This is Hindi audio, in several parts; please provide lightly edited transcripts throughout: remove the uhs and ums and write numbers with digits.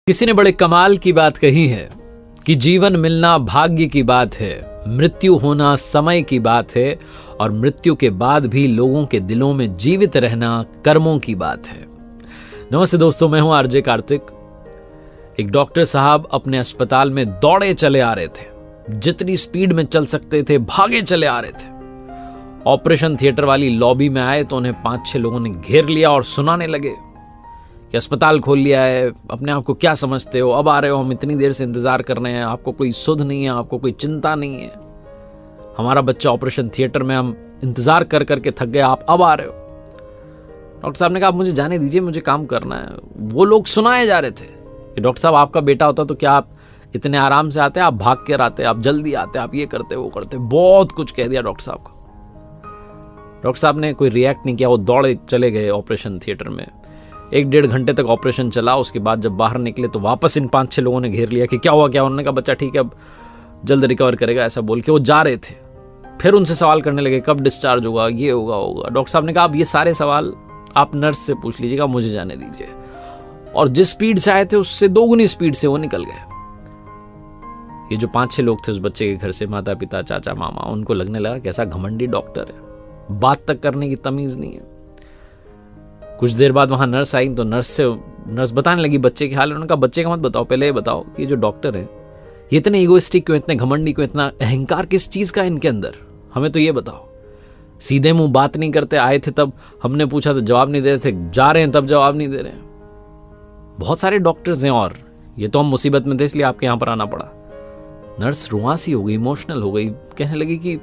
किसी ने बड़े कमाल की बात कही है कि जीवन मिलना भाग्य की बात है, मृत्यु होना समय की बात है और मृत्यु के बाद भी लोगों के दिलों में जीवित रहना कर्मों की बात है। नमस्ते दोस्तों, मैं हूं आरजे कार्तिक। एक डॉक्टर साहब अपने अस्पताल में दौड़े चले आ रहे थे, जितनी स्पीड में चल सकते थे भागे चले आ रहे थे। ऑपरेशन थिएटर वाली लॉबी में आए तो उन्हें 5-6 लोगों ने घेर लिया और सुनाने लगे कि अस्पताल खोल लिया है, अपने आप को क्या समझते हो, अब आ रहे हो, हम इतनी देर से इंतजार कर रहे हैं, आपको कोई सुध नहीं है, आपको कोई चिंता नहीं है, हमारा बच्चा ऑपरेशन थिएटर में, हम इंतजार कर करके थक गए, आप अब आ रहे हो। डॉक्टर साहब ने कहा, आप मुझे जाने दीजिए, मुझे काम करना है। वो लोग सुनाए जा रहे थे कि डॉक्टर साहब आपका बेटा होता तो क्या आप इतने आराम से आते, आप भाग कर आते, आप जल्दी आते, आप ये करते वो करते, बहुत कुछ कह दिया डॉक्टर साहब को। डॉक्टर साहब ने कोई रिएक्ट नहीं किया, वो दौड़े चले गए ऑपरेशन थिएटर में। 1-1.5 घंटे तक ऑपरेशन चला। उसके बाद जब बाहर निकले तो वापस इन 5-6 लोगों ने घेर लिया कि क्या हुआ क्या। उन्होंने कहा बच्चा ठीक है, अब जल्द रिकवर करेगा, ऐसा बोल के वो जा रहे थे। फिर उनसे सवाल करने लगे, कब डिस्चार्ज होगा, ये होगा। डॉक्टर साहब ने कहा, अब ये सारे सवाल आप नर्स से पूछ लीजिएगा, मुझे जाने दीजिए। और जिस स्पीड से आए थे उससे 2 गुनी स्पीड से वो निकल गए। ये जो 5-6 लोग थे उस बच्चे के घर से, माता पिता चाचा मामा, उनको लगने लगा कैसा घमंडी डॉक्टर है, बात तक करने की तमीज नहीं है। कुछ देर बाद वहां नर्स आई तो नर्स बताने लगी बच्चे के हाल। उन्होंने कहा बच्चे का मत बताओ, पहले ये बताओ कि जो डॉक्टर है ये इतने इगोइस्टिक क्यों, इतने घमंडी क्यों, इतना अहंकार किस चीज का इनके अंदर, हमें तो ये बताओ। सीधे मुंह बात नहीं करते, आए थे तब हमने पूछा तो जवाब नहीं दे रहे थे, जा रहे हैं तब जवाब नहीं दे रहे हैं। बहुत सारे डॉक्टर्स हैं और ये तो हम मुसीबत में थे इसलिए आपके यहां पर आना पड़ा। नर्स रुआसी हो गई, इमोशनल हो गई, कहने लगी कि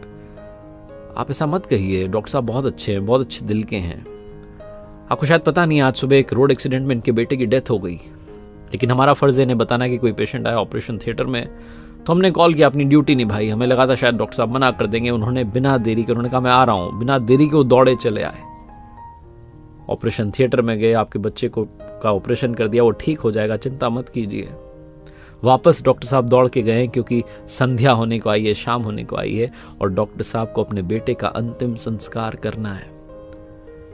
आप ऐसा मत कहिए, डॉक्टर साहब बहुत अच्छे हैं, बहुत अच्छे दिल के हैं। आपको शायद पता नहीं, आज सुबह एक रोड एक्सीडेंट में इनके बेटे की डेथ हो गई, लेकिन हमारा फर्ज है इन्हें बताना कि कोई पेशेंट आया ऑपरेशन थिएटर में, तो हमने कॉल किया, अपनी ड्यूटी निभाई। हमें लगा था शायद डॉक्टर साहब मना कर देंगे। उन्होंने बिना देरी के, उन्होंने कहा मैं आ रहा हूं, बिना देरी के वो दौड़े चले आए, ऑपरेशन थिएटर में गए, आपके बच्चे को का ऑपरेशन कर दिया, वो ठीक हो जाएगा, चिंता मत कीजिए। वापस डॉक्टर साहब दौड़ के गए क्योंकि संध्या होने को आई है, शाम होने को आई है और डॉक्टर साहब को अपने बेटे का अंतिम संस्कार करना है।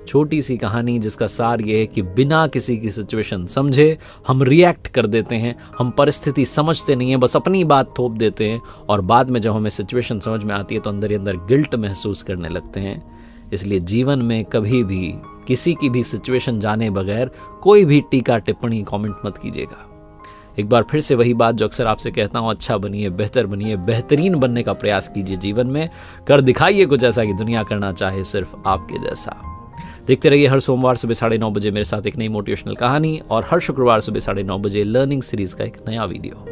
छोटी सी कहानी जिसका सार यह है कि बिना किसी की सिचुएशन समझे हम रिएक्ट कर देते हैं, हम परिस्थिति समझते नहीं है, बस अपनी बात थोप देते हैं और बाद में जब हमें सिचुएशन समझ में आती है तो अंदर ही अंदर गिल्ट महसूस करने लगते हैं। इसलिए जीवन में कभी भी किसी की भी सिचुएशन जाने बगैर कोई भी टीका टिप्पणी कमेंट मत कीजिएगा। एक बार फिर से वही बात जो अक्सर आपसे कहता हूं, अच्छा बनिए, बेहतर बनिए, बेहतरीन बनने का प्रयास कीजिए जीवन में, कर दिखाइए कुछ ऐसा कि दुनिया करना चाहे सिर्फ आपके जैसा। देखते रहिए हर सोमवार सुबह 9:30 बजे मेरे साथ एक नई मोटिवेशनल कहानी और हर शुक्रवार सुबह 9:30 बजे लर्निंग सीरीज का एक नया वीडियो।